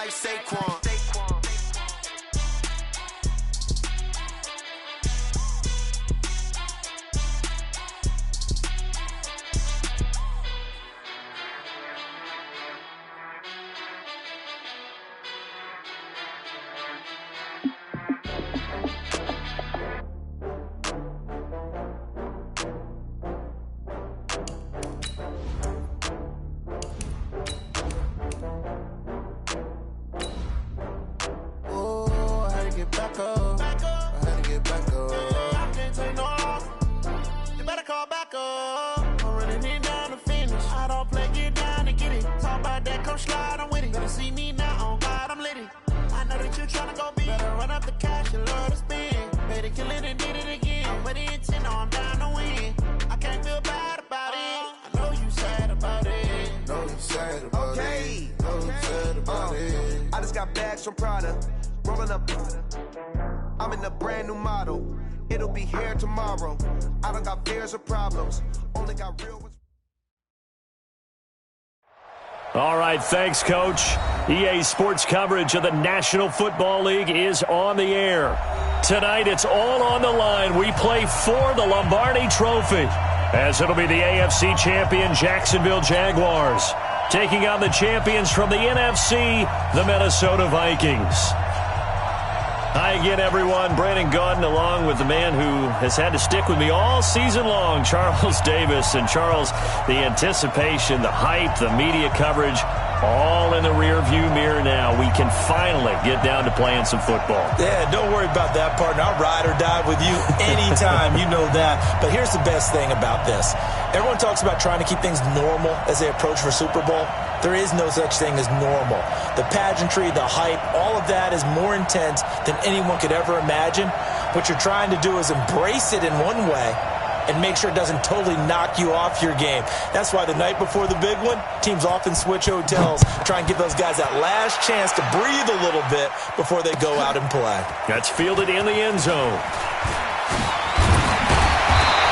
like Saquon. I just got bags from Prada, rolling up. I'm in a brand new model. It'll be here tomorrow. I don't got fears or problems. Only got real ones. All right, thanks, Coach. EA Sports coverage of the National Football League is on the air. Tonight, it's all on the line. We play for the Lombardi Trophy, as it'll be the AFC champion Jacksonville Jaguars taking on the champions from the NFC, the Minnesota Vikings. Hi again, everyone. Brandon Gaudin along with the man who has had to stick with me all season long, Charles Davis. And Charles, the anticipation, the hype, the media coverage, all in the rearview mirror now. We can finally get down to playing some football. Yeah, don't worry about that, partner. I'll ride or die with you anytime. You know that. But here's the best thing about this. Everyone talks about trying to keep things normal as they approach for Super Bowl. There is no such thing as normal. The pageantry, the hype, all of that is more intense than anyone could ever imagine. What you're trying to do is embrace it in one way and make sure it doesn't totally knock you off your game. That's why the night before the big one, teams often switch hotels, try and give those guys that last chance to breathe a little bit before they go out and play. That's fielded in the end zone.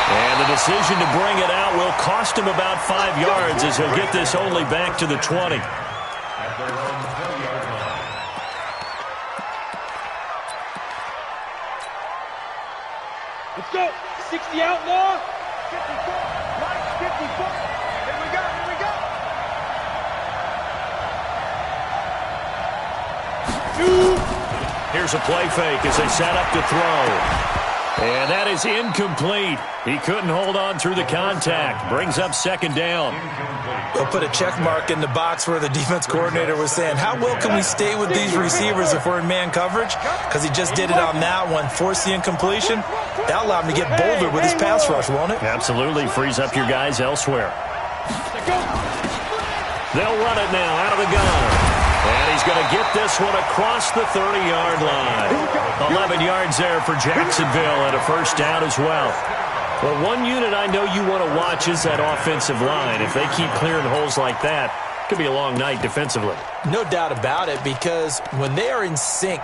And the decision to bring it out will cost him about 5 yards as he'll get this only back to the 20. Let's go. 60 outlaw. 54. Right, 54. Here we go. Here we go. Here's a play fake as they set up to throw. And that is incomplete. He couldn't hold on through the contact. Brings up second down. They'll put a check mark in the box where the defense coordinator was saying, how well can we stay with these receivers if we're in man coverage? Because he just did it on that one, forced the incompletion. That'll allow him to get bolder with his pass rush, won't it? Absolutely. Frees up your guys elsewhere. They'll run it now out of the gun. And he's going to get this one across the 30-yard line. 11 yards there for Jacksonville and a first down as well. Well, one unit I know you want to watch is that offensive line. If they keep clearing holes like that, it could be a long night defensively. No doubt about it, because when they are in sync,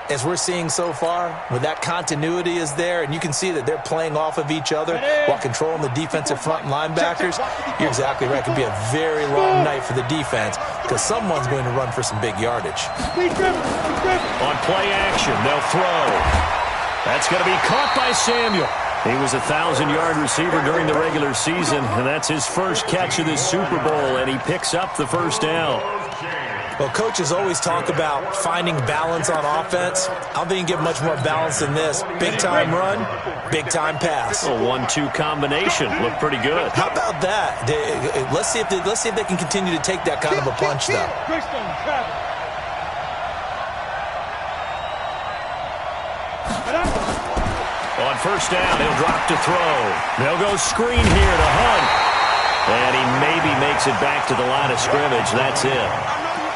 as we're seeing so far, when that continuity is there, and you can see that they're playing off of each other while controlling the defensive front linebackers, you're exactly right. It could be a very long night for the defense because someone's going to run for some big yardage. On play action, they'll throw. That's going to be caught by Samuel. He was a 1,000-yard receiver during the regular season, and that's his first catch of this Super Bowl, and he picks up the first down. Well, coaches always talk about finding balance on offense. I don't think you can get much more balance than this. Big-time run, big-time pass. A 1-2 combination. Looked pretty good. How about that? Let's see if they can continue to take that kind of a punch, though. On first down, he'll drop to throw. They'll go screen here to Hunt. And he maybe makes it back to the line of scrimmage. That's it.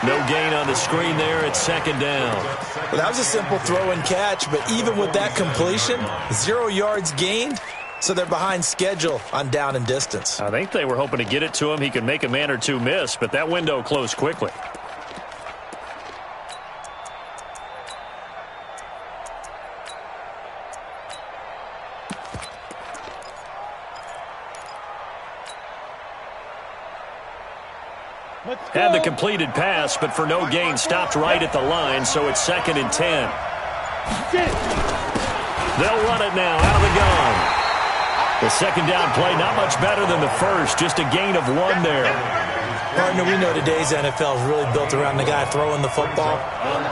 No gain on the screen there. It's second down. Well, that was a simple throw and catch, but even with that completion, 0 yards gained, so they're behind schedule on down and distance. I think they were hoping to get it to him. He could make a man or two miss, but that window closed quickly. Had the completed pass, but for no gain, stopped right at the line, so it's 2nd and 10. They'll run it now out of the gun. The second down play, not much better than the first, just a gain of 1 there. Partner, we know today's NFL is really built around the guy throwing the football.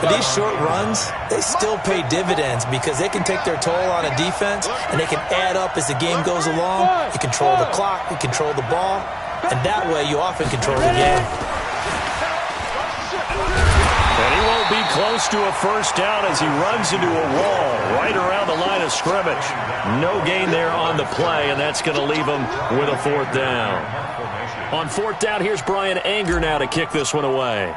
But these short runs, they still pay dividends because they can take their toll on a defense, and they can add up as the game goes along. You control the clock, you control the ball, and that way you often control the game. And he won't be close to a first down as he runs into a wall right around the line of scrimmage. No gain there on the play, and that's going to leave him with a 4th down. On 4th down, here's Brian Anger now to kick this one away.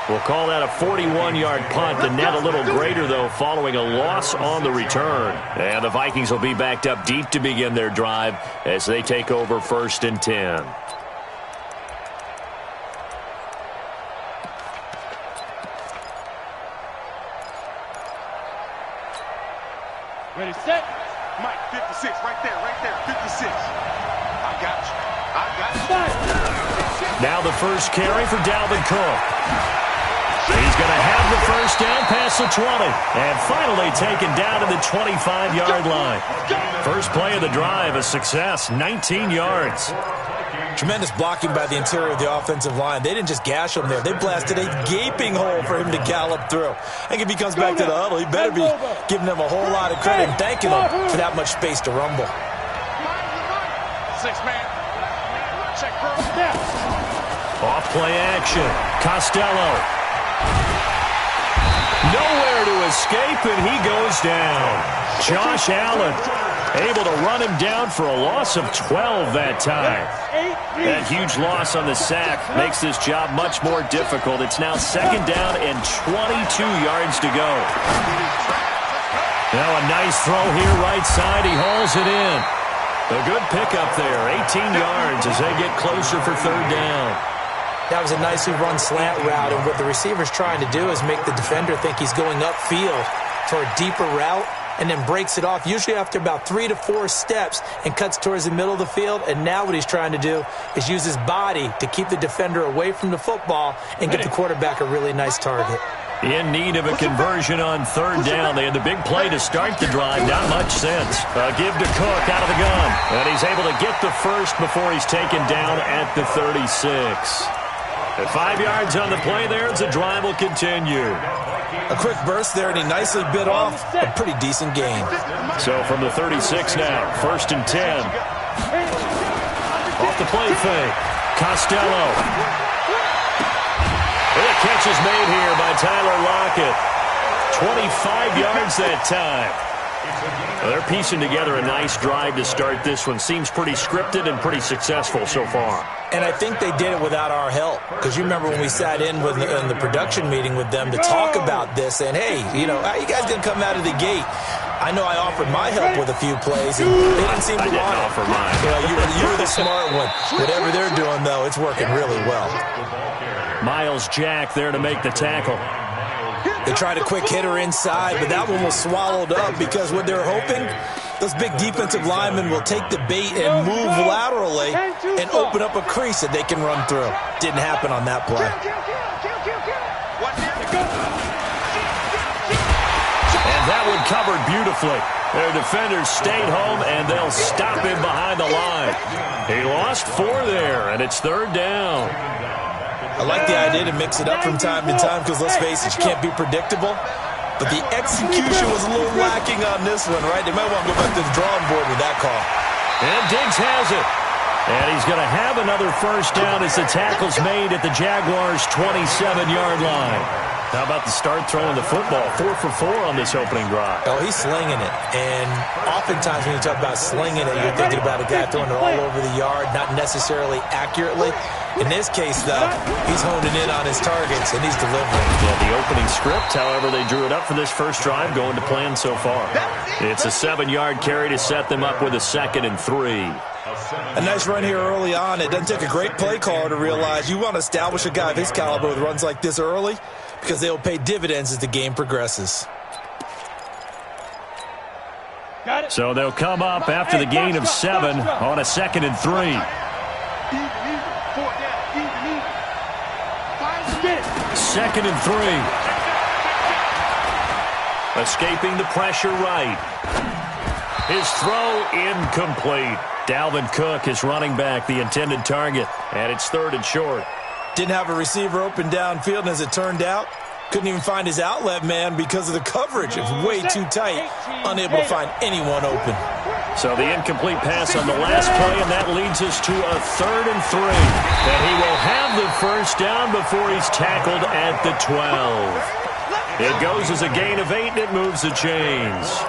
We'll call that a 41-yard punt. The net a little greater, though, following a loss on the return. And the Vikings will be backed up deep to begin their drive as they take over 1st and 10. Ready, set. Mike, 56, right there, 56. I got you. Now the first carry for Dalvin Cook. He's going to have the first down past the 20. And finally taken down to the 25-yard line. First play of the drive, a success, 19 yards. Tremendous blocking by the interior of the offensive line. They didn't just gash him there. They blasted a gaping hole for him to gallop through. I think if he comes back to the huddle, he better be giving them a whole lot of credit and thanking them for that much space to rumble. 6-man. Check first. Off play action. Costello. Nowhere to escape, and he goes down. Josh Allen able to run him down for a loss of 12 that time. That huge loss on the sack makes this job much more difficult. It's now 2nd down and 22 yards to go. Now a nice throw here right side. He hauls it in. A good pickup there, 18 yards as they get closer for 3rd down. That was a nicely run slant route, and what the receiver's trying to do is make the defender think he's going upfield for a deeper route and then breaks it off, usually after about 3 to 4 steps, and cuts towards the middle of the field. And now what he's trying to do is use his body to keep the defender away from the football and get the quarterback a really nice target. In need of a conversion on 3rd down. They had the big play to start the drive. Not much sense. Give to Cook out of the gun. And he's able to get the first before he's taken down at the 36. At 5 yards on the play there as the drive will continue. A quick burst there, and he nicely bit off a pretty decent gain. So from the 36 now, 1st and 10. Off the play fake. Costello. And the catch is made here by Tyler Lockett. 25 yards that time. Well, they're piecing together a nice drive to start this one. Seems pretty scripted and pretty successful so far. And I think they did it without our help. Because you remember when we sat in the production meeting with them to talk about this, and hey, you know, how you guys didn't come out of the gate? I know I offered my help with a few plays, and they didn't seem to want it. I didn't offer mine. You were the smart one. Whatever they're doing, though, it's working really well. Miles Jack there to make the tackle. They tried a quick hitter inside, but that one was swallowed up because what they're hoping, those big defensive linemen will take the bait and move laterally and open up a crease that they can run through. Didn't happen on that play. And that one covered beautifully. Their defenders stayed home, and they'll stop him behind the line. He lost 4 there, and it's 3rd down. I like the idea to mix it up from time to time because, let's face it, you can't be predictable. But the execution was a little lacking on this one, right? They might want to go back to the drawing board with that call. And Diggs has it. And he's going to have another first down as the tackle's made at the Jaguars' 27-yard line. How about the start throwing the football? 4 for 4 on this opening drive. Oh, he's slinging it. And oftentimes when you talk about slinging it, you're thinking about a guy throwing it all over the yard, not necessarily accurately. In this case, though, he's honing in on his targets, and he's delivering. Yeah, the opening script, however, they drew it up for this first drive, going to plan so far. It's a 7-yard carry to set them up with a 2nd and 3. A nice run here early on. It doesn't take a great play caller to realize you want to establish a guy of his caliber with runs like this early because they'll pay dividends as the game progresses. So they'll come up after the gain of 7 on a 2nd and 3. Even, 4 down, even. 2nd and 3. Escaping the pressure right. His throw incomplete. Dalvin Cook is running back, the intended target, and it's 3rd and short. Didn't have a receiver open downfield, and as it turned out, couldn't even find his outlet man because of the coverage. It was way too tight, unable to find anyone open. So the incomplete pass on the last play, and that leads us to a 3rd and 3. And he will have the first down before he's tackled at the 12. It goes as a gain of 8, and it moves the chains.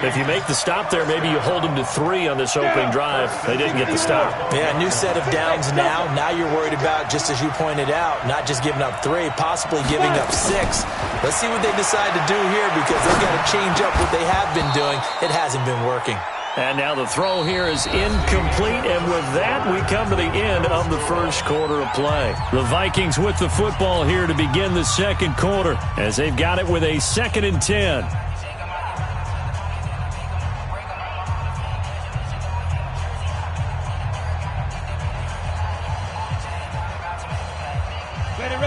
If you make the stop there, maybe you hold them to 3 on this opening drive. They didn't get the stop. Yeah, new set of downs now. Now you're worried about, just as you pointed out, not just giving up 3, possibly giving up 6. Let's see what they decide to do here because they've got to change up what they have been doing. It hasn't been working. And now the throw here is incomplete, and with that, we come to the end of the first quarter of play. The Vikings with the football here to begin the second quarter as they've got it with a 2nd and 10.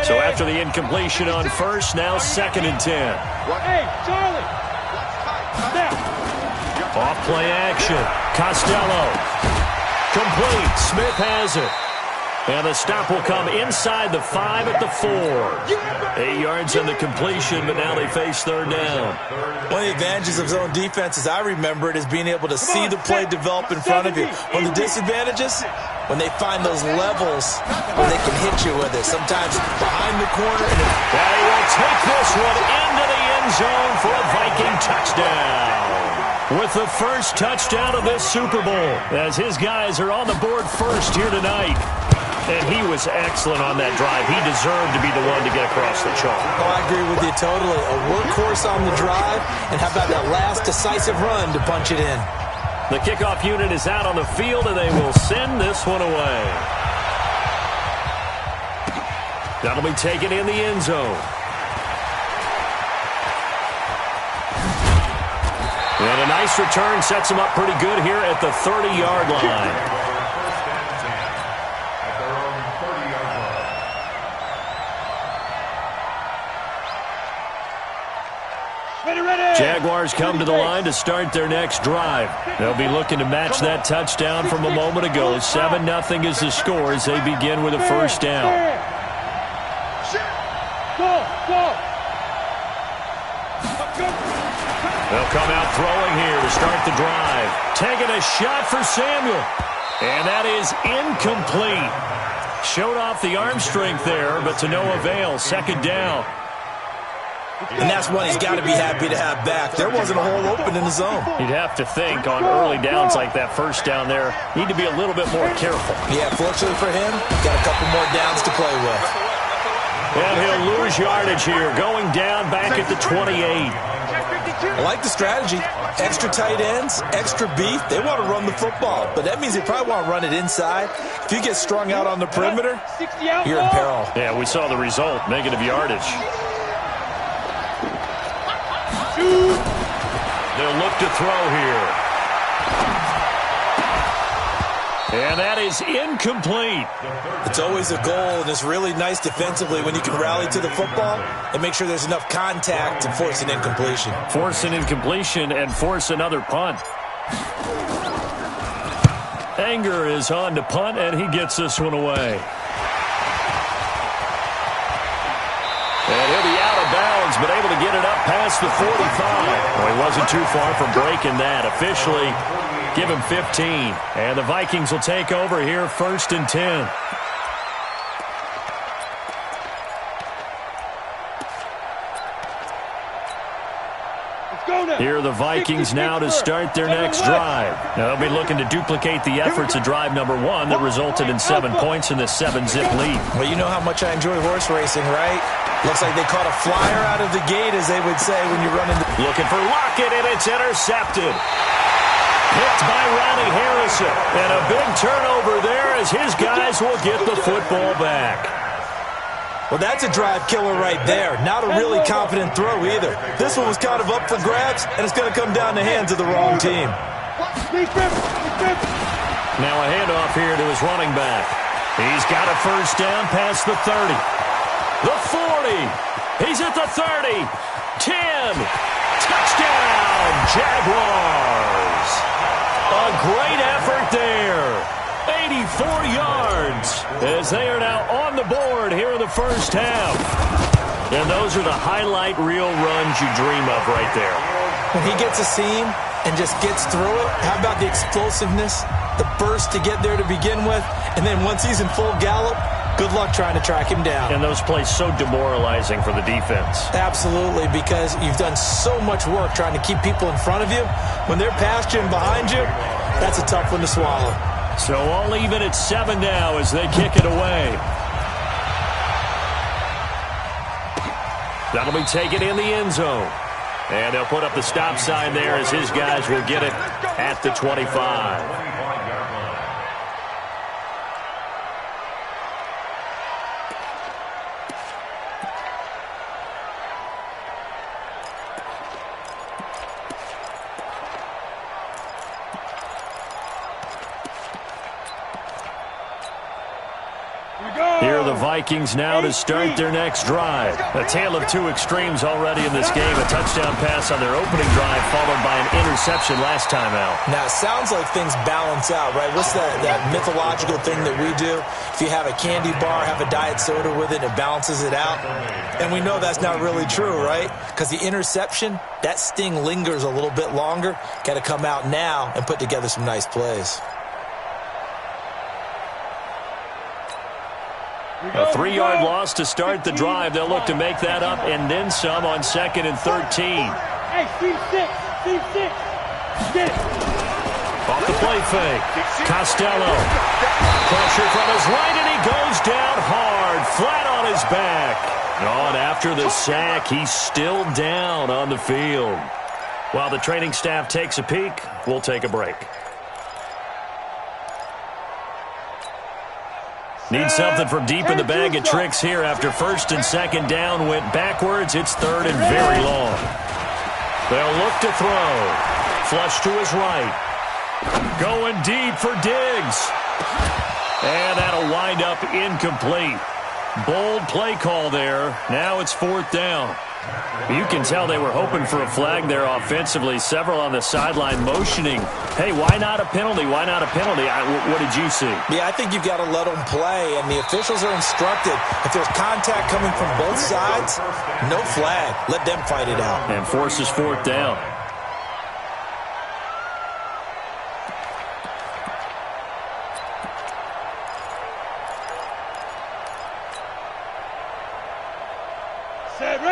So after the incompletion on first, now 2nd and 10. Hey, Charlie. Off play action. Costello. Complete. Smith has it. And the stop will come inside the 5 at the 4. 8 yards on the completion, but now they face 3rd down. One of the advantages of zone defense, as I remember it, is being able to see the play develop in front of you. One of the disadvantages, when they find those levels where they can hit you with it, sometimes behind the corner. And he will take this one into the end zone for a Viking touchdown. With the first touchdown of this Super Bowl, as his guys are on the board first here tonight. And he was excellent on that drive. He deserved to be the one to get across the chalk. Oh, I agree with you totally. A workhorse on the drive, and how about that last decisive run to punch it in? The kickoff unit is out on the field, and they will send this one away. That'll be taken in the end zone. And a nice return sets him up pretty good here at the 30-yard line. Jaguars come to the line to start their next drive. They'll be looking to match that touchdown from a moment ago. 7-0 is the score as they begin with a first down. They'll come out throwing here to start the drive. Taking a shot for Samuel. And that is incomplete. Showed off the arm strength there, but to no avail. 2nd down. And that's one he's got to be happy to have back. There wasn't a hole open in the zone. You'd have to think on early downs like that first down there, need to be a little bit more careful. Yeah, fortunately for him, got a couple more downs to play with. And he'll lose yardage here, going down back at the 28. I like the strategy. Extra tight ends, extra beef. They want to run the football, but that means they probably want to run it inside. If you get strung out on the perimeter, you're in peril. Yeah, we saw the result, negative yardage. They'll look to throw here. And that is incomplete. It's always a goal, and it's really nice defensively when you can rally to the football and make sure there's enough contact to force an incompletion. Force an incompletion and force another punt. Anger is on to punt, and he gets this one away. And he'll be out of bounds, but able to get it up past the 45. Well, he wasn't too far from breaking that. Officially, give him 15. And the Vikings will take over here, 1st and 10. Here are the Vikings now to start their next drive. Now they'll be looking to duplicate the efforts of drive number 1 that resulted in 7 points in the 7-zip lead. Well, you know how much I enjoy horse racing, right? Looks like they caught a flyer out of the gate, as they would say when you run into... Looking for Lockett, and it's intercepted. Picked by Ronnie Harrison. And a big turnover there as his guys will get the football back. Well, that's a drive killer right there. Not a really confident throw either. This one was kind of up for grabs, and it's going to come down the hands of the wrong team. Now a handoff here to his running back. He's got a first down past the 30. The 40. He's at the 30. 10. Touchdown, Jaguars. A great effort there. 84 yards as they are now on the board here in the first half. And those are the highlight reel runs you dream of right there. When he gets a seam and just gets through it, how about the explosiveness, the burst to get there to begin with, and then once he's in full gallop, good luck trying to track him down. And those plays so demoralizing for the defense. Absolutely, because you've done so much work trying to keep people in front of you. When they're past you and behind you, that's a tough one to swallow. So all even at 7 now as they kick it away. That'll be taken in the end zone. And they'll put up the stop sign there as his guys will get it at the 25. Here are the Vikings now to start their next drive. A tale of two extremes already in this game. A touchdown pass on their opening drive followed by an interception last time out. Now, it sounds like things balance out, right? What's that mythological thing that we do? If you have a candy bar, have a diet soda with it, it balances it out. And we know that's not really true, right? Because the interception, that sting lingers a little bit longer. Got to come out now and put together some nice plays. A 3-yard loss to start the drive. They'll look to make that up and then some on 2nd and 13. Hey, C6. Get it. Off the play fake. Costello. Pressure from his right, and he goes down hard, flat on his back. On after the sack, he's still down on the field. While the training staff takes a peek, we'll take a break. Need something from deep in the bag of tricks here after 1st and 2nd down went backwards. It's 3rd and very long. They'll look to throw. Flush to his right. Going deep for Diggs. And that'll wind up incomplete. Bold play call there. Now it's 4th down. You can tell they were hoping for a flag there offensively. Several on the sideline motioning. Hey, why not a penalty? Why not a penalty? What did you see? Yeah, I think you've got to let them play, and the officials are instructed. If there's contact coming from both sides, no flag. Let them fight it out. And forces 4th down.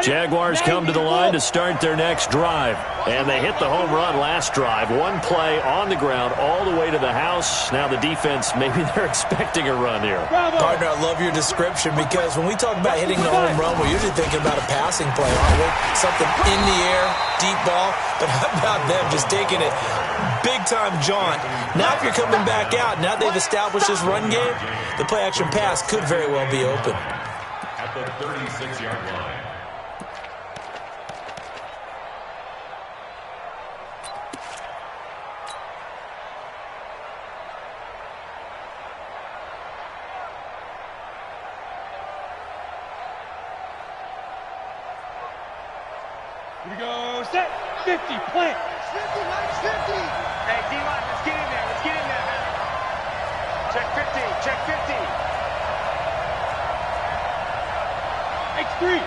Jaguars come to the line to start their next drive. And they hit the home run last drive. One play on the ground all the way to the house. Now the defense, maybe they're expecting a run here. Partner, I love your description because when we talk about hitting the home run, we're usually thinking about a passing play, aren't we? Something in the air, deep ball. But how about them just taking it big-time jaunt? Now if you're coming back out, now they've established this run game, the play-action pass could very well be open. At the 36-yard line. Here we go. Set. 50. Plant. 50, minus 50. Hey, D-line, let's get in there. Let's get in there, man. Check 50. Check 50. X3.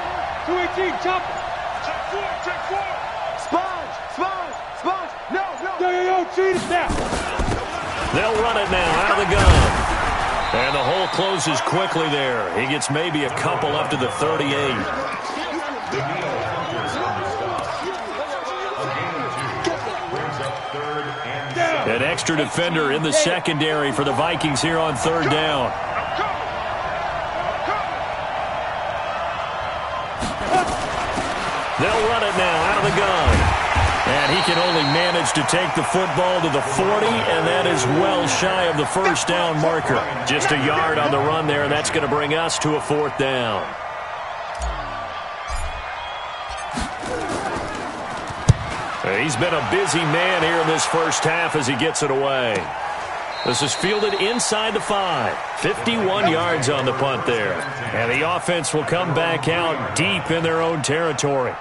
218. Chopper. Check 4. Check 4. Sponge. No. Yo. Cheat it now. They'll run it now out of the gun. And the hole closes quickly there. He gets maybe a couple up to the 38. An extra defender in the secondary for the Vikings here on 3rd down. They'll run it now out of the gun. And he can only manage to take the football to the 40, and that is well shy of the 1st down marker. Just a yard on the run there, and that's going to bring us to a 4th down. He's been a busy man here in this first half as he gets it away. This is fielded inside the 5. 51 yards on the punt there. And the offense will come back out deep in their own territory.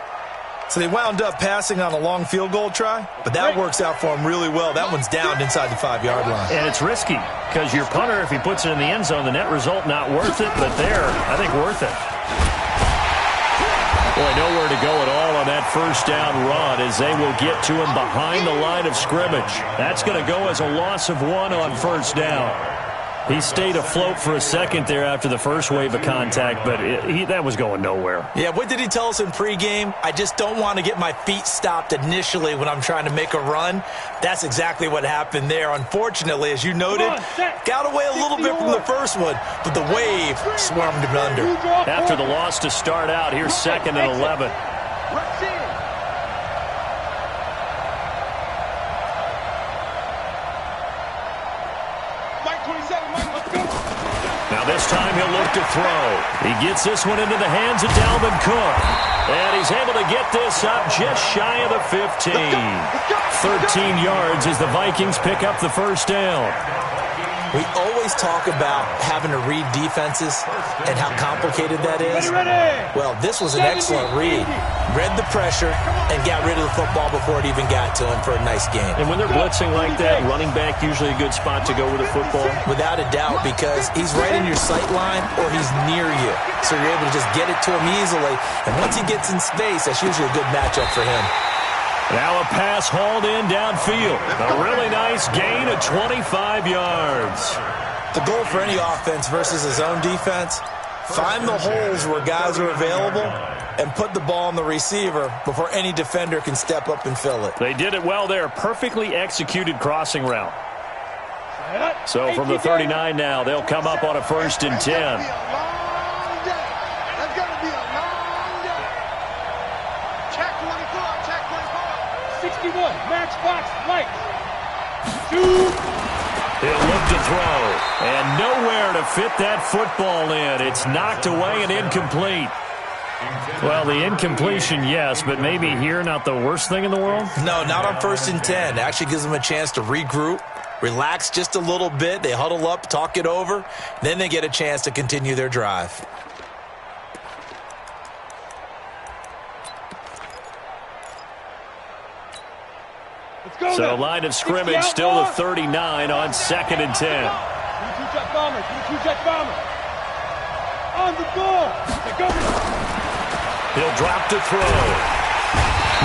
So they wound up passing on a long field goal try, but that works out for them really well. That one's down inside the 5-yard line. And it's risky because your punter, if he puts it in the end zone, the net result not worth it, but there, I think worth it. Boy, nowhere to go at all on that first down run as they will get to him behind the line of scrimmage. That's going to go as a loss of 1 on first down. He stayed afloat for a second there after the first wave of contact, but that was going nowhere. Yeah, what did he tell us in pregame? I just don't want to get my feet stopped initially when I'm trying to make a run. That's exactly what happened there. Unfortunately, as you noted, got away a little bit from the first one, but the wave swarmed him under. After the loss to start out, here's 2nd and 11. Now this time he'll look to throw. He gets this one into the hands of Dalvin Cook. And he's able to get this up just shy of the 15. 13 yards as the Vikings pick up the first down. We always talk about having to read defenses and how complicated that is. Well, this was an excellent read. Read the pressure and got rid of the football before it even got to him for a nice game. And when they're blitzing like that, running back usually a good spot to go with the football? Without a doubt, because he's right in your sight line or he's near you. So you're able to just get it to him easily. And once he gets in space, that's usually a good matchup for him. Now a pass hauled in downfield. A really nice gain of 25 yards. The goal for any offense versus his own defense, find the holes where guys are available and put the ball on the receiver before any defender can step up and fill it. They did it well there. Perfectly executed crossing route. So from the 39 now, they'll come up on a 1st and 10. 61, match box, light. 2. He'll look to throw, and nowhere to fit that football in. It's knocked away and incomplete. Well, the incompletion, yes, but maybe here not the worst thing in the world? No, not on 1st and 10. It actually gives them a chance to regroup, relax just a little bit. They huddle up, talk it over. Then they get a chance to continue their drive. So line of scrimmage still the 39 on 2nd and 10. Two-jet bomber. On the ball. He'll drop to throw.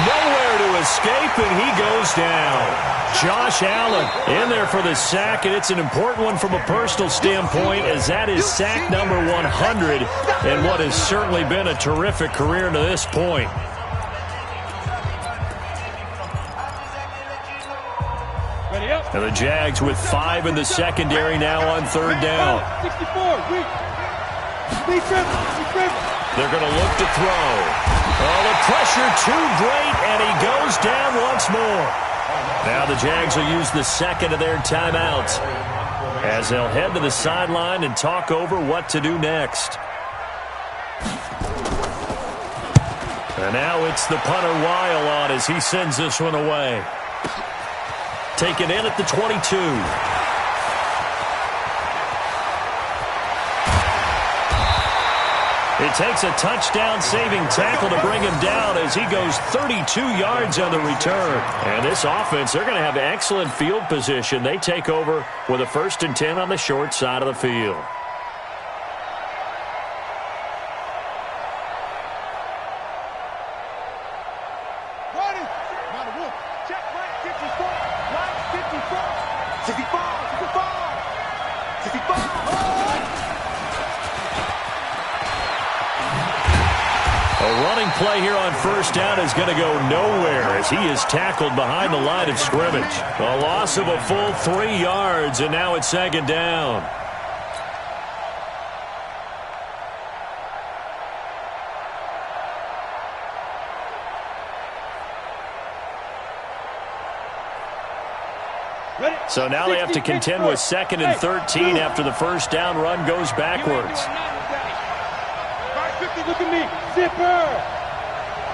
Nowhere to escape, and he goes down. Josh Allen in there for the sack, and it's an important one from a personal standpoint as that is sack number 100 and what has certainly been a terrific career to this point. And the Jags with 5 in the secondary now on 3rd down. 64, They're going to look to throw. Oh, the pressure too great, and he goes down once more. Now the Jags will use the 2nd of their timeouts as they'll head to the sideline and talk over what to do next. And now it's the punter Weil on as he sends this one away. Taken in at the 22. It takes a touchdown-saving tackle to bring him down as he goes 32 yards on the return. And this offense, they're going to have excellent field position. They take over with a 1st and 10 on the short side of the field. Play here on 1st down is going to go nowhere as he is tackled behind the line of scrimmage. A loss of a full 3 yards, and now it's 2nd down. So now they have to contend with 2nd and 13 after the 1st down run goes backwards. Look at me, zipper.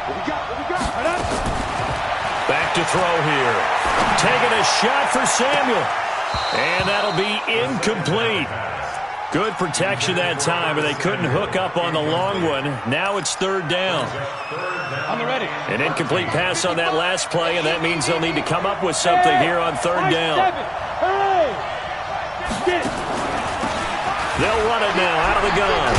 What we got? Back to to throw here. Taking a shot for Samuel. And that'll be incomplete. Good protection that time, but they couldn't hook up on the long one. Now it's third down. On the ready. An incomplete pass on that last play, and that means they'll need to come up with something here on third down. Hooray! Get it. They'll run it now out of the gun.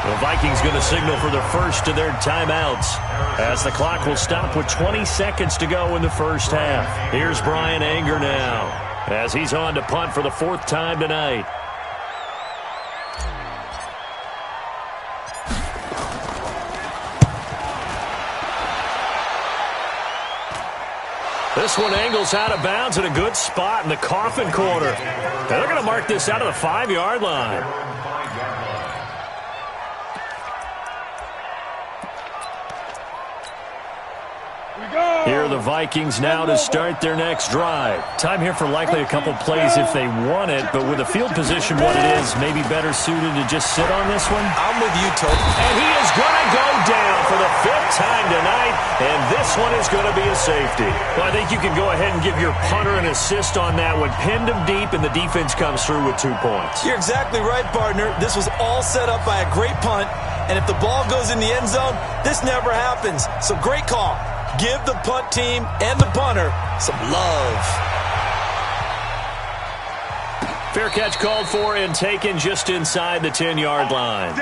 The Vikings going to signal for the first of their timeouts as the clock will stop with 20 seconds to go in the first half. Here's Brian Anger now as he's on to punt for the fourth time tonight. This one angles out of bounds in a good spot in the coffin corner. And they're going to mark this out of the 5-yard line. Here are the Vikings now to start their next drive. Time here for likely a couple plays if they want it, but with the field position what it is, maybe better suited to just sit on this one. I'm with you, Toby. And he is going to go down for the 5th time tonight, and this one is going to be a safety. Well, I think you can go ahead and give your punter an assist on that one. Pinned him deep, and the defense comes through with 2 points. You're exactly right, partner. This was all set up by a great punt, and if the ball goes in the end zone, this never happens. So great call. Give the punt team and the punter some love. Fair catch called for and taken just inside the 10-yard line.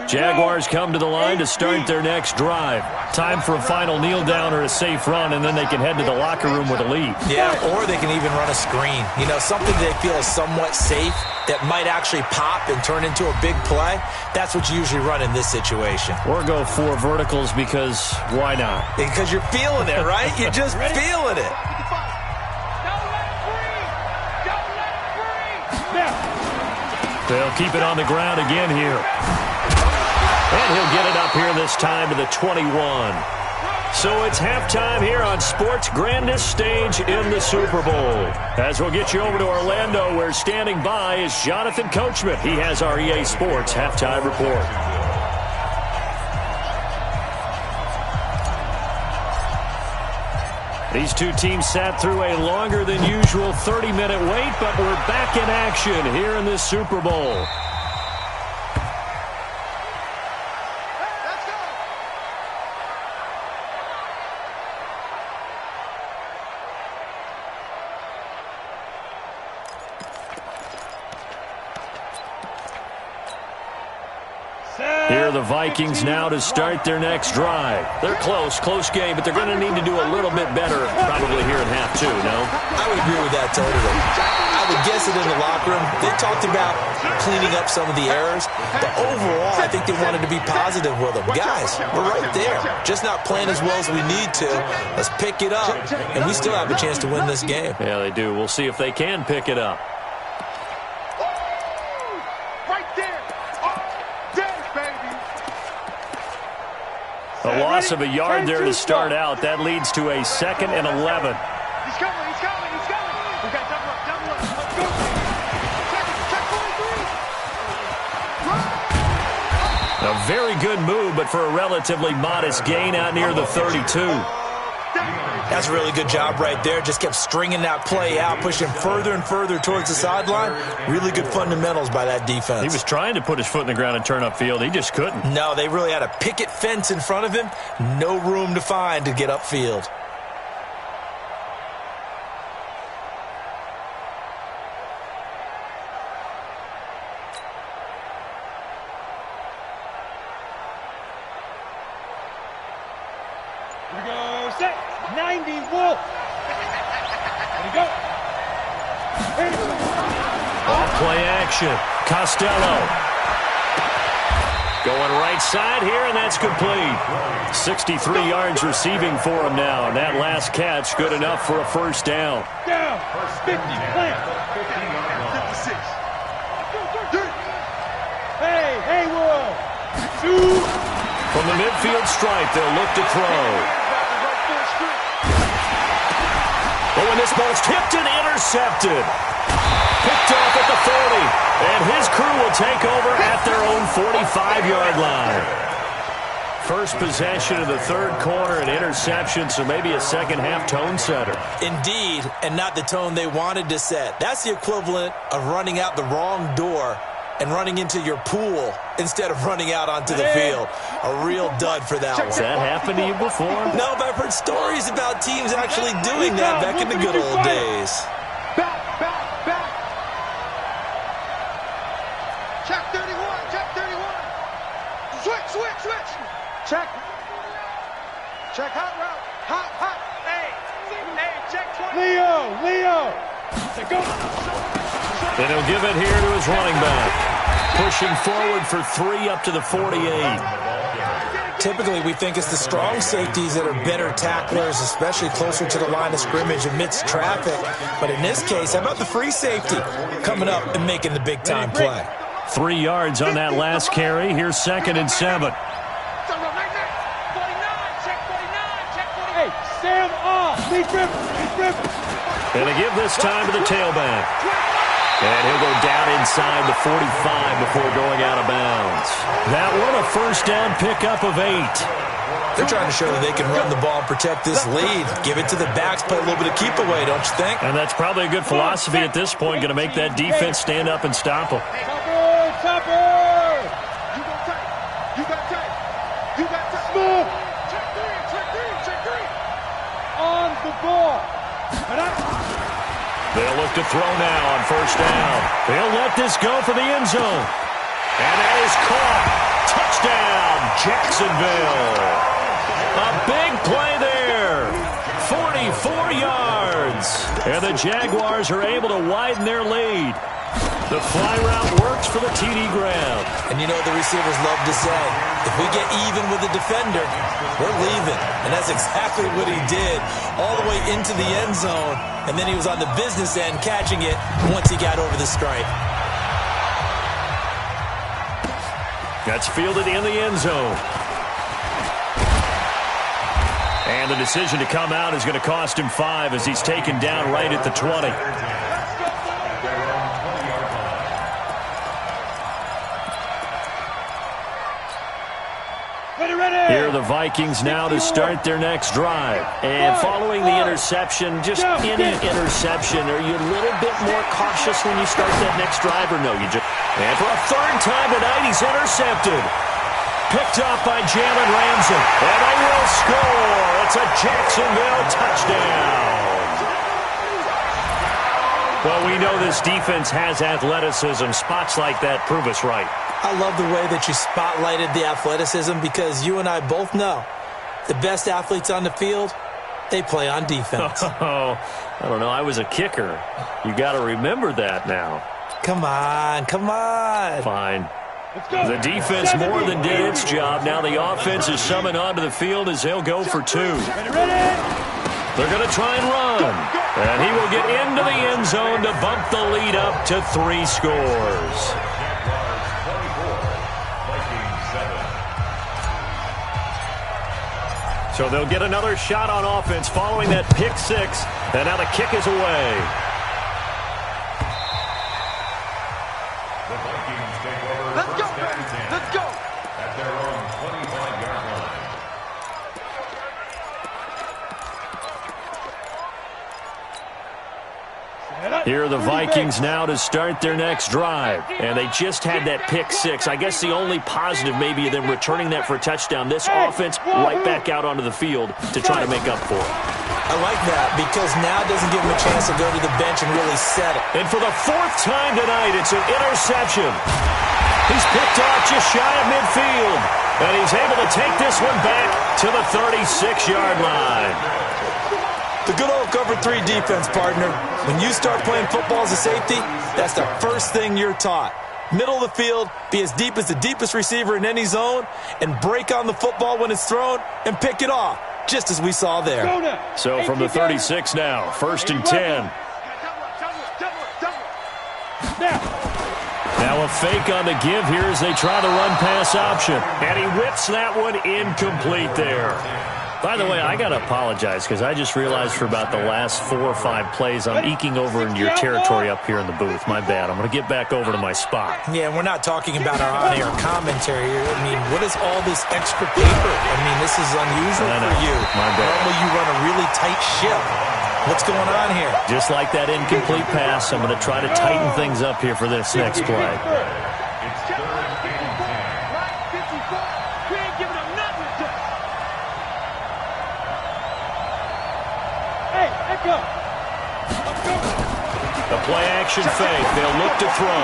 Jaguars come to the line to start their next drive. Time for a final kneel down or a safe run, and then they can head to the locker room with a lead. Yeah, or they can even run a screen. You know, something they feel is somewhat safe that might actually pop and turn into a big play. That's what you usually run in this situation. Or go 4 verticals because why not? Because you're feeling it, right? You're just feeling it. They'll keep it on the ground again here. And he'll get it up here this time to the 21. So it's halftime here on sports' grandest stage in the Super Bowl. As we'll get you over to Orlando, where standing by is Jonathan Coachman. He has our EA Sports halftime report. These two teams sat through a longer than usual 30-minute wait, but we're back in action here in this Super Bowl. Here are the Vikings now to start their next drive. They're close game, but they're going to need to do a little bit better probably here in half 2, no? I would agree with that totally. I would guess it in the locker room. They talked about cleaning up some of the errors, but overall, I think they wanted to be positive with them. Guys, we're right there. Just not playing as well as we need to. Let's pick it up, and we still have a chance to win this game. Yeah, they do. We'll see if they can pick it up. A loss of a yard there to start out. That leads to a 2nd and 11. He's coming. We got double up. Let's go. Check 43. A very good move, but for a relatively modest gain out near the 32. That's a really good job right there. Just kept stringing that play out, pushing further and further towards the sideline. Really good fundamentals by that defense. He was trying to put his foot in the ground and turn upfield. He just couldn't. No, they really had a picket fence in front of him. No room to find to get upfield. Here we go. Set. 90 Wolf. There we go. Off play action. Costello. Going right side here, and that's complete. 63 yards receiving for him now, and that last catch good enough for a first down. Down. 50. Plant. 56. Hey, Will. Shoot. From the midfield stripe, they'll look to throw. Oh, and this ball's tipped and intercepted. Picked off at the 40, and his crew will take over at their own 45-yard line. First possession of the third quarter, an interception, so maybe a second-half tone setter. Indeed, and not the tone they wanted to set. That's the equivalent of running out the wrong door and running into your pool instead of running out onto the field. A real dud for that one. Has that happened to you before? No, but I've heard stories about teams actually doing that back in the good old days. Back. Check 31. Switch. Check hot route. Hot. Hey, check 20. Leo. Go. And he'll give it here to his running back. Pushing forward for 3 up to the 48. Typically, we think it's the strong safeties that are better tacklers, especially closer to the line of scrimmage amidst traffic. But in this case, how about the free safety coming up and making the big-time play? 3 yards on that last carry. Here's 2nd and 7. Hey, Sam off. Lee Griffin. And they give this time to the tailback. And he'll go down inside the 45 before going out of bounds. That one a first down pickup of 8. They're trying to show that they can run the ball and protect this lead. Give it to the backs, play a little bit of keep away, don't you think? And that's probably a good philosophy at this point, going to make that defense stand up and stop them. Topper! You got tight. Smooth. Check three. On the ball. They'll look to throw now on first down. They'll let this go for the end zone. And that is caught. Touchdown, Jacksonville. A big play there. 44 yards. And the Jaguars are able to widen their lead. The fly route works for the TD grab. And you know what the receivers love to say? If we get even with the defender, we're leaving. And that's exactly what he did, all the way into the end zone. And then he was on the business end catching it once he got over the stripe. That's fielded in the end zone. And the decision to come out is going to cost him 5 as he's taken down right at the 20. Here are the Vikings now to start their next drive. And following the interception, just any interception, are you a little bit more cautious when you start that next drive or no? And for a third time tonight, he's intercepted. Picked up by Jalen Ramsey. And they will score. It's a Jacksonville touchdown. Well, we know this defense has athleticism. Spots like that prove us right. I love the way that you spotlighted the athleticism because you and I both know the best athletes on the field, they play on defense. Oh, I don't know. I was a kicker. You got to remember that now. Come on. Fine. The defense more than did its job. Now the offense is summoned onto the field as they'll go for 2. They're going to try and run. And he will get into the end zone to bump the lead up to 3 scores. So they'll get another shot on offense following that pick 6. And now the kick is away. The Vikings take over. Let's go. At their own 25-yard line. Here are the Vikings now to start their next drive. And they just had that pick 6. I guess the only positive maybe of them returning that for a touchdown. This offense right back out onto the field to try to make up for it. I like that because now it doesn't give him a chance to go to the bench and really settle. And for the 4th time tonight, it's an interception. He's picked off just shy of midfield. And he's able to take this one back to the 36-yard line. The good old cover 3 defense, partner. When you start playing football as a safety, that's the first thing you're taught. middle of the field, be as deep as the deepest receiver in any zone, and break on the football when it's thrown and pick it off, just as we saw there. So from the 36 now, 1st and 10. Now a fake on the give here as they try the run-pass option. And he whips that one incomplete there. By the way, I got to apologize because I just realized for about the last 4 or 5 plays, I'm eking over into your territory up here in the booth. My bad. I'm going to get back over to my spot. Yeah, we're not talking about our on-air commentary here. I mean, what is all this extra paper? I mean, this is unusual for you. My bad. Normally you run a really tight ship. What's going on here? Just like that incomplete pass, I'm going to try to tighten things up here for this next play. It's 3rd and 10. We ain't giving them nothing to do. Hey, let's go. The play-action fake. They'll look to throw.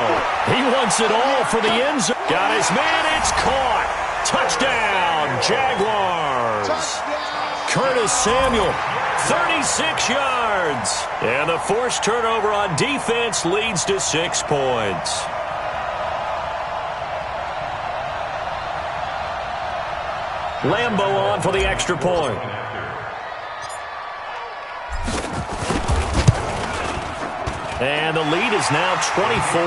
He wants it all for the end zone. Got his man. It's caught. Touchdown, Jaguars. Curtis Samuel, 36 yards. And the forced turnover on defense leads to 6 points. Lambo on for the extra point. And the lead is now 24.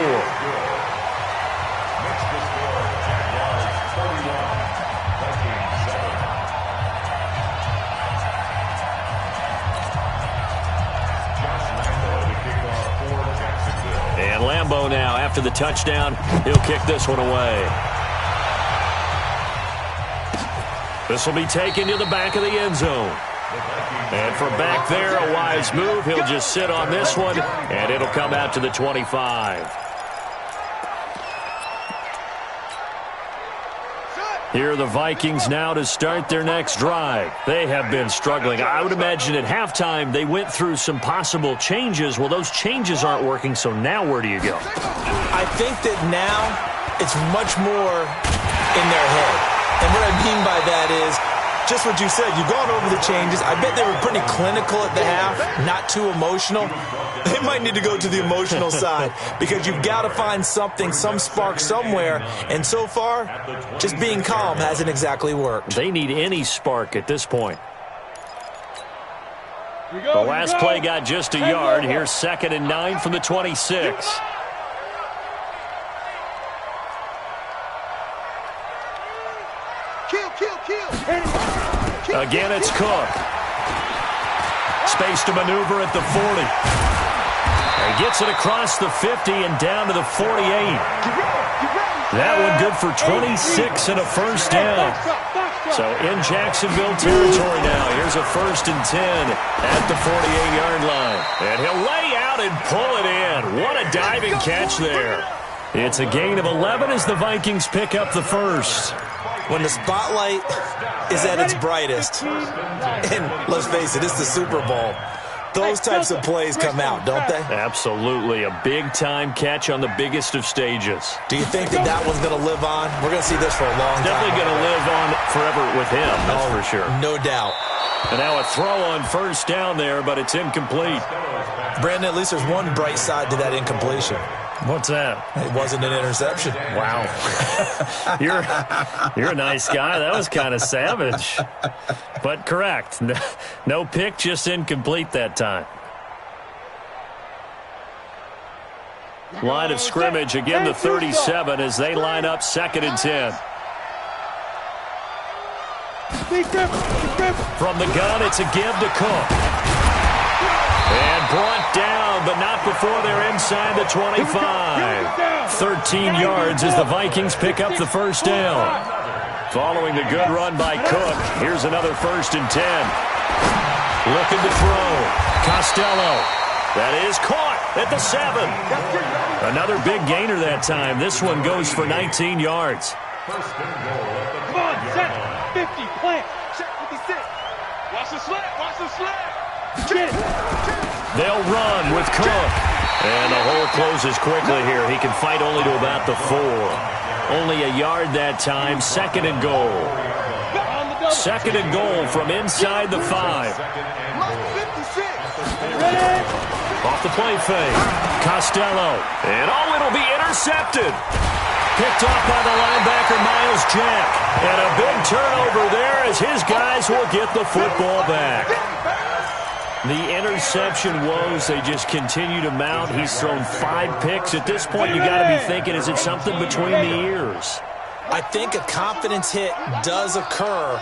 And Lambo now, after the touchdown, he'll kick this one away. This will be taken to the back of the end zone. And from back there, a wise move. He'll just sit on this one, and it'll come out to the 25. Here are the Vikings now to start their next drive. They have been struggling. I would imagine at halftime they went through some possible changes. Well, those changes aren't working, so now where do you go? I think that now it's much more in their head. And what I mean by that is just what you said. You've gone over the changes. I bet they were pretty clinical at the half, not too emotional. They might need to go to the emotional side because you've got to find something, some spark somewhere. And so far, just being calm hasn't exactly worked. They need any spark at this point. The last play got just a yard. Here's 2nd and 9 from the 26. Again, it's Cook. Space to maneuver at the 40. He gets it across the 50 and down to the 48. That one good for 26 and a first down. So in Jacksonville territory now. Here's a 1st and 10 at the 48-yard line. And he'll lay out and pull it in. What a diving catch there. It's a gain of 11 as the Vikings pick up the first. When the spotlight is at its brightest, and let's face it, it's the Super Bowl, those types of plays come out, don't they? Absolutely. A big-time catch on the biggest of stages. Do you think that that one's going to live on? We're going to see this for a long time. Definitely going to live on forever with him, that's for sure. No doubt. And now a throw on 1st down there, but it's incomplete. Brandon, at least there's one bright side to that incompletion. What's that? It wasn't an interception. Wow. You're a nice guy. That was kind of savage. But correct. No pick, just incomplete that time. Line of scrimmage, again the 37 as they line up 2nd and 10. From the gun, it's a give to Cook. And brought down, but not before they're inside the 25. 13 yards as the Vikings pick up the first down. Following the good run by Cook, here's another 1st and 10. Looking to throw. Costello. That is caught at the 7. Another big gainer that time. This one goes for 19 yards. Come on, set. 50, plant. Check 56. Watch the slant, watch the slant. Get it. They'll run with Cook. And the hole closes quickly here. He can fight only to about the 4. Only a yard that time. 2nd and goal. 2nd and goal from inside the 5. Ready? Off the play fake. Costello. And it'll be intercepted. Picked off by the linebacker, Miles Jack. And a big turnover there as his guys will get the football back. The interception woes, they just continue to mount. He's thrown 5 picks. At this point, you got to be thinking, is it something between the ears? I think a confidence hit does occur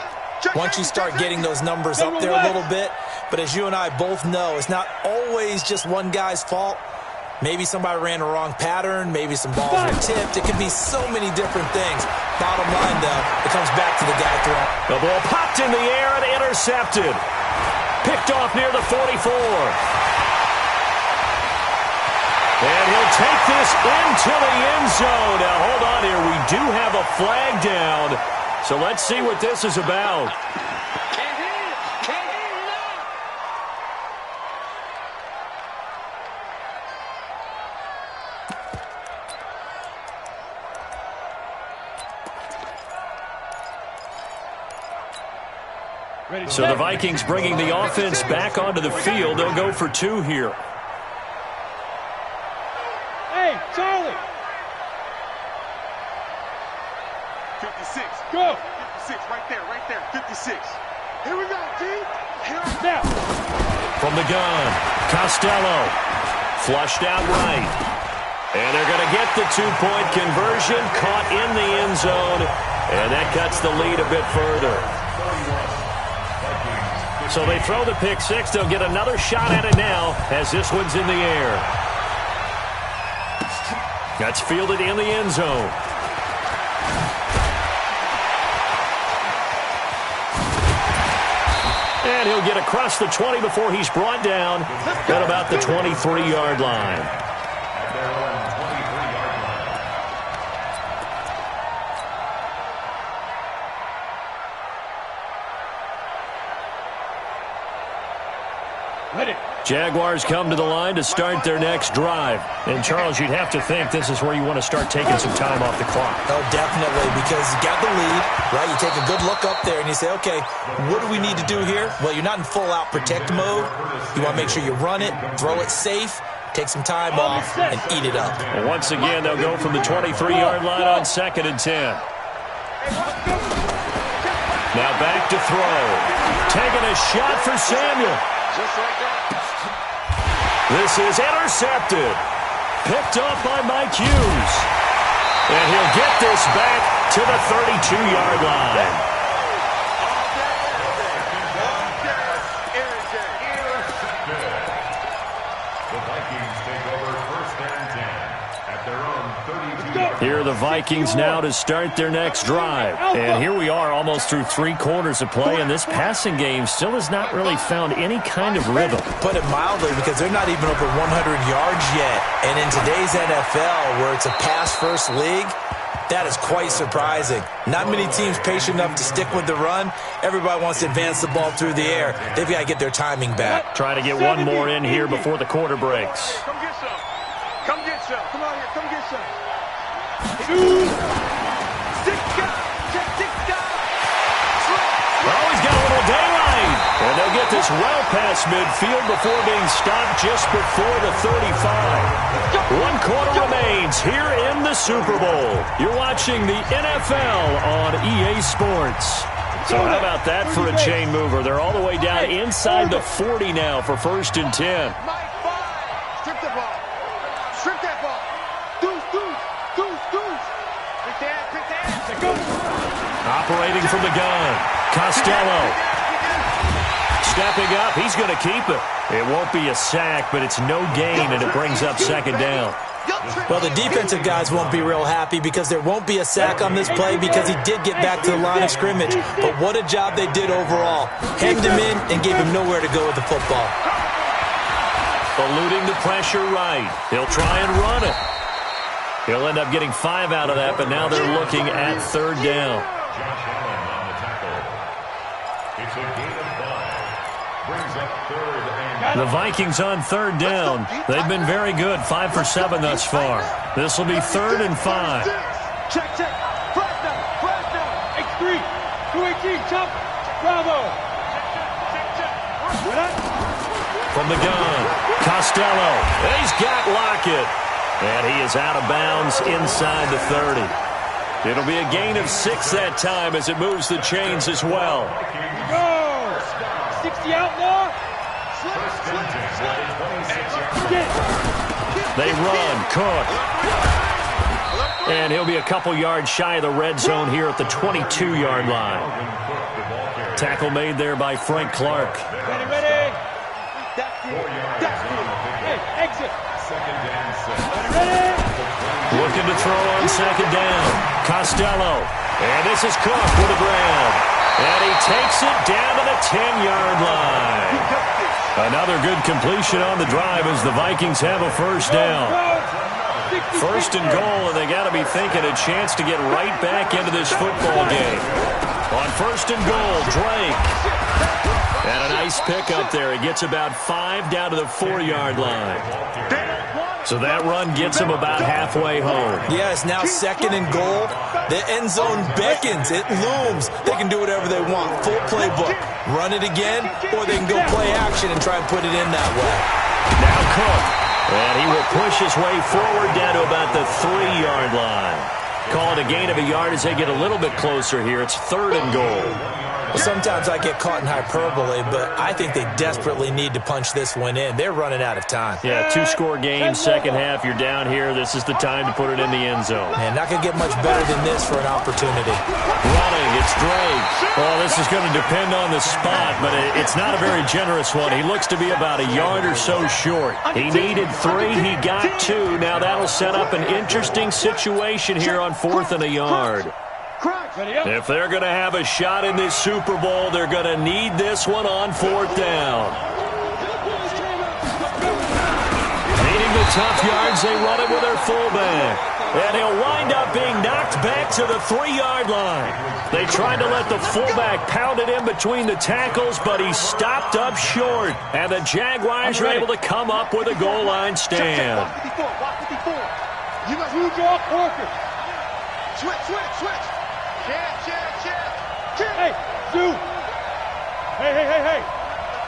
once you start getting those numbers up there a little bit. But as you and I both know, it's not always just one guy's fault. Maybe somebody ran a wrong pattern. Maybe some balls were tipped. It could be so many different things. Bottom line, though, it comes back to the guy throwing. The ball popped in the air and intercepted. Picked off near the 44. And he'll take this into the end zone. Now, hold on here. We do have a flag down. So let's see what this is about. So the Vikings bringing the offense back onto the field. They'll go for 2 here. Hey, Charlie. 56. Go. 56, right there, 56. Here we go, G. Now. From the gun, Costello. Flushed out right. And they're going to get the 2-point conversion. Caught in the end zone. And that cuts the lead a bit further. So they throw the pick 6. They'll get another shot at it now as this one's in the air. That's fielded in the end zone. And he'll get across the 20 before he's brought down at about the 23-yard line. Jaguars come to the line to start their next drive. And, Charles, you'd have to think this is where you want to start taking some time off the clock. Oh, definitely, because you got the lead, right? You take a good look up there and you say, okay, what do we need to do here? Well, you're not in full-out protect mode. You want to make sure you run it, throw it safe, take some time off, and eat it up. And once again, they'll go from the 23-yard line on 2nd and 10. Now back to throw. Taking a shot for Samuel. Just like that. This is intercepted. Picked off by Mike Hughes. And he'll get this back to the 32-yard line. The Vikings take over 1st and 10 at their own 32. Here are the Vikings now to start their next drive. And here we are almost through 3 quarters of play, and this passing game still has not really found any kind of rhythm. Put it mildly, because they're not even over 100 yards yet. And in today's NFL, where it's a pass-first league, that is quite surprising. Not many teams patient enough to stick with the run. Everybody wants to advance the ball through the air. They've got to get their timing back. Trying to get one more in here before the quarter breaks. Come get some. Come get some. Come on here. Come get some. 2. 6 guys. Check 6 guys. Oh, he's got a little daylight. And they'll get this well past midfield before being stopped just before the 35. 1 quarter remains here in the Super Bowl. You're watching the NFL on EA Sports. So how about that for a chain mover? They're all the way down inside the 40 now for 1st and 10. Mike 5. Strip the ball. Strip that ball. Deuce, deuce, deuce, deuce. Pick that. Go. Operating from the gun. Costello. Stepping up. He's going to keep it. It won't be a sack, but it's no gain, and it brings up 2nd down. Well, the defensive guys won't be real happy because there won't be a sack on this play because he did get back to the line of scrimmage. But what a job they did overall. Hemmed him in and gave him nowhere to go with the football. Eluding the pressure right. He'll try and run it. He'll end up getting 5 out of that, but now they're looking at 3rd down. Josh Allen on the tackle. It's a gain of 5. Brings up 3rd and The Vikings on 3rd down. They've been very good, 5 for 7 thus far. This will be 3rd and 5. Check, check. Flash down. X3. 218. Chop. Bravo. From the gun, Costello. He's got Lockett. And he is out of bounds inside the 30. It'll be a gain of 6 that time as it moves the chains as well. Go! 60 outlaw. They run. Cook. And he'll be a couple yards shy of the red zone here at the 22-yard line. Tackle made there by Frank Clark. Ready. Hey, exit. Ready. Looking to throw on second down. Costello. And this is Cook with the ground. And he takes it down to the 10-yard line. Another good completion on the drive as the Vikings have a first down. First and goal, and they got to be thinking a chance to get right back into this football game. On first and goal, Drake. And a nice pick up there. He gets about 5 down to the 4-yard line. So that run gets him about halfway home. Yeah, it's now second and goal. The end zone beckons. It looms. They can do whatever they want. Full playbook. Run it again, or they can go play action and try and put it in that way. Now Cook. And he will push his way forward down to about the 3-yard line. Call it a gain of a yard as they get a little bit closer here. It's third and goal. Well, sometimes I get caught in hyperbole, but I think they desperately need to punch this one in. They're running out of time. Yeah, 2-score game, second half. You're down here. This is the time to put it in the end zone. Man, not going to get much better than this for an opportunity. Running, it's Drake. Well, this is going to depend on the spot, but it's not a very generous one. He looks to be about a yard or so short. He needed 3. He got 2. Now that'll set up an interesting situation here on 4th and a yard. If they're going to have a shot in this Super Bowl, they're going to need this one on 4th down. Needing the tough yards, they run it with their fullback. And he'll wind up being knocked back to the 3-yard line. They tried to let the fullback pound it in between the tackles, but he stopped up short. And the Jaguars are able to come up with a goal line stand. You got huge off Parker. Switch. Check. Hey, Sue. Hey.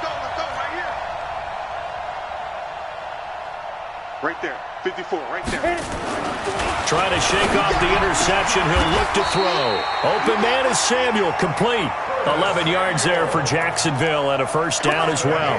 Let's go, right here. Right there, 54, right there. Trying to shake off the interception. He'll look to throw. Open man is Samuel, complete. 11 yards there for Jacksonville and a first down as well.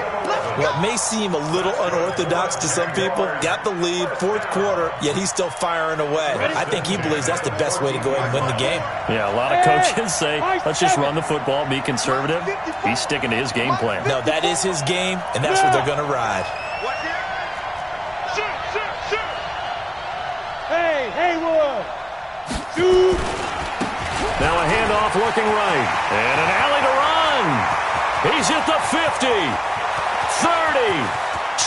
Well, it may seem a little unorthodox to some people. Got the lead, 4th quarter, yet he's still firing away. I think he believes that's the best way to go ahead and win the game. Yeah, a lot of coaches say, let's just run the football, be conservative. He's sticking to his game plan. No, that is his game, and that's what they're going to ride. Shoot. Hey, Haywood. Shoot. Now a handoff looking right. And an alley to run. He's at the 50, 30,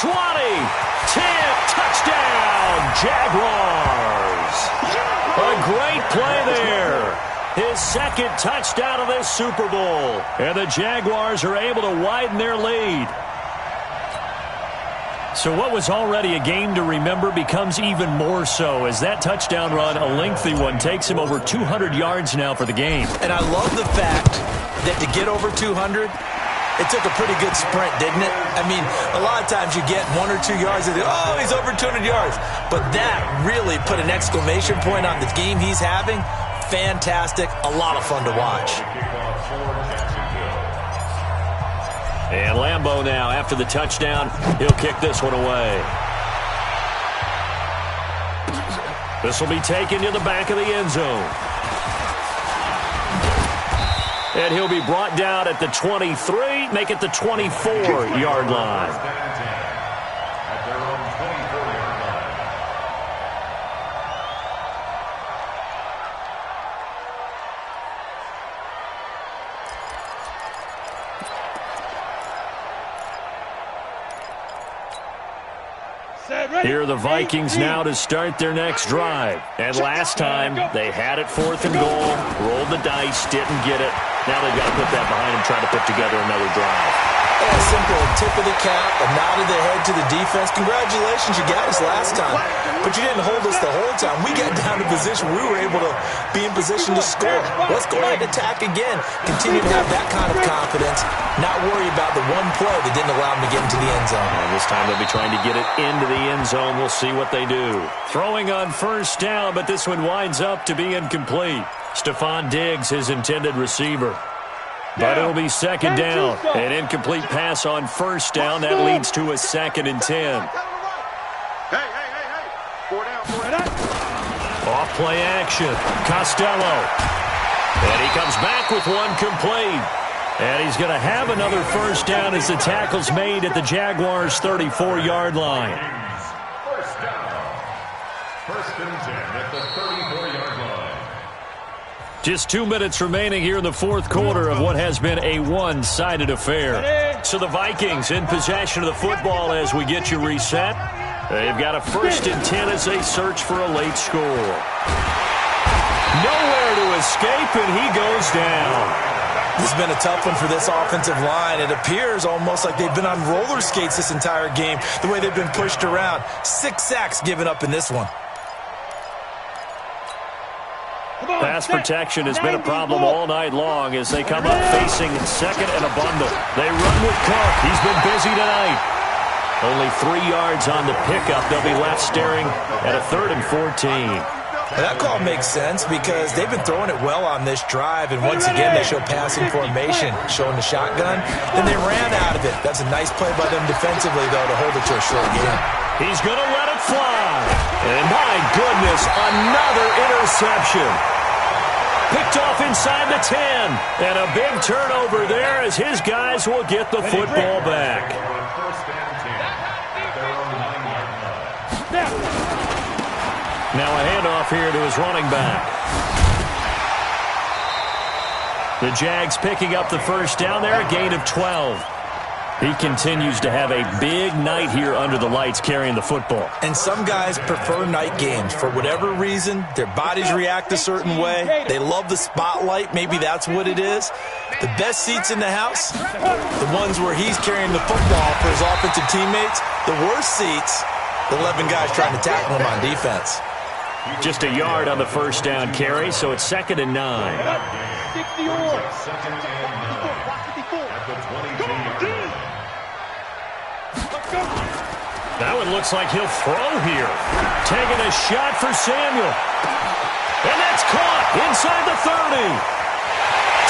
20, 10. Touchdown, Jaguars. A great play there. His second touchdown of this Super Bowl. And the Jaguars are able to widen their lead. So what was already a game to remember becomes even more so as that touchdown run, a lengthy one, takes him over 200 yards now for the game. And I love the fact that to get over 200, it took a pretty good sprint, didn't it? I mean, a lot of times you get 1 or 2 yards and oh, he's over 200 yards. But that really put an exclamation point on the game he's having. Fantastic. A lot of fun to watch. And Lambeau now, after the touchdown, he'll kick this one away. This will be taken to the back of the end zone. And he'll be brought down at the 23, make it the 24-yard line. Here are the Vikings now to start their next drive. And last time, they had it 4th and goal, rolled the dice, didn't get it. Now they've got to put that behind them, trying to put together another drive. Yeah, simple tip of the cap, a nod of the head to the defense. Congratulations, you got us last time. But you didn't hold us the whole time. We got down to position. We were able to be in position to score. Let's go ahead and attack again. Continue to have that kind of confidence. Not worry about the one play that didn't allow them to get into the end zone. And this time they'll be trying to get it into the end zone. We'll see what they do. Throwing on first down, but this one winds up to be incomplete. Stephon Diggs, his intended receiver. But it'll be second down. An incomplete pass on first down. That leads to a 2nd and 10. Hey. 4 down. Off play action. Costello. And he comes back with one complete. And he's going to have another first down as the tackle's made at the Jaguars' 34-yard line. First down. 1st and 10 at the 34-yard line. Just 2 minutes remaining here in the fourth quarter of what has been a one-sided affair. So the Vikings in possession of the football as we get you reset. They've got a 1st and 10 as they search for a late score. Nowhere to escape, and he goes down. This has been a tough one for this offensive line. It appears almost like they've been on roller skates this entire game, the way they've been pushed around. 6 sacks given up in this one. Pass protection has been a problem all night long as they come up facing second and a bundle. They run with Cook. He's been busy tonight. Only 3 yards on the pickup. They'll be left staring at a 3rd and 14. That call makes sense because they've been throwing it well on this drive, and once again they show passing formation, showing the shotgun, and they ran out of it. That's a nice play by them defensively, though, to hold it to a short game. He's going to let it fly. And my goodness, another interception. Picked off inside the 10. And a big turnover there as his guys will get the football back. Now a handoff here to his running back. The Jags picking up the first down there, a gain of 12. He continues to have a big night here under the lights carrying the football. And some guys prefer night games. For whatever reason, their bodies react a certain way. They love the spotlight. Maybe that's what it is. The best seats in the house, the ones where he's carrying the football for his offensive teammates. The worst seats, the 11 guys trying to tackle him on defense. Just a yard on the first down carry, so it's 2nd and 9. 2nd and 9 at the 22-yard line. That one looks like he'll throw here. Taking a shot for Samuel. And that's caught inside the 30.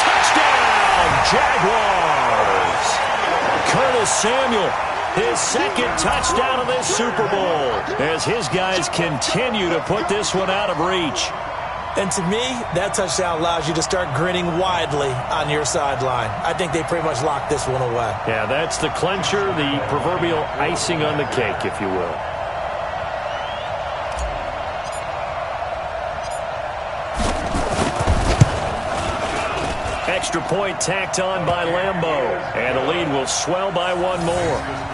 Touchdown, Jaguars. Curtis Samuel, his 2nd touchdown of this Super Bowl as his guys continue to put this one out of reach. And to me, that touchdown allows you to start grinning widely on your sideline. I think they pretty much locked this one away. Yeah, that's the clincher, the proverbial icing on the cake, if you will. Extra point tacked on by Lambeau. And the lead will swell by one more.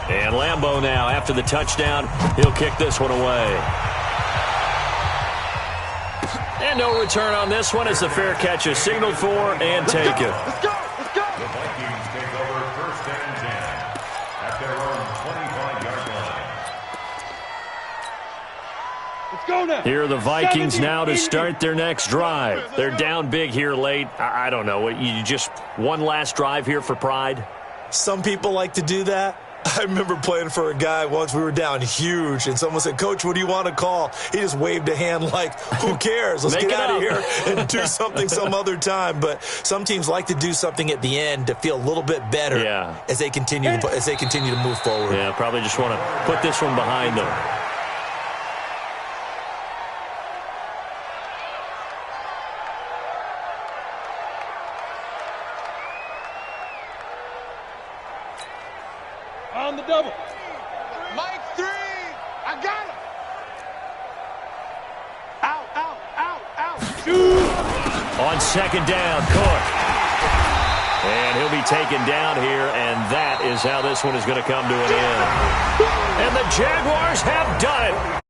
And Lambeau now, after the touchdown, he'll kick this one away. And no return on this one as the fair catch is signaled for and taken. Let's go. The Vikings take over 1st and 10 at their own 25-yard line. Let's go now. Here are the Vikings now to start their next drive. They're down big here late. I don't know. You just one last drive here for pride? Some people like to do that. I remember playing for a guy once. We were down huge, and someone said, "Coach, what do you want to call?" He just waved a hand like, who cares? Let's get out of here and do something some other time. But some teams like to do something at the end to feel a little bit better as they continue to move forward. Yeah, probably just want to put this one behind them. On the double. Mike 3. I got him. Out. Shoot. On 2nd down, Cook. And he'll be taken down here, and that is how this one is going to come to an end. And the Jaguars have done it.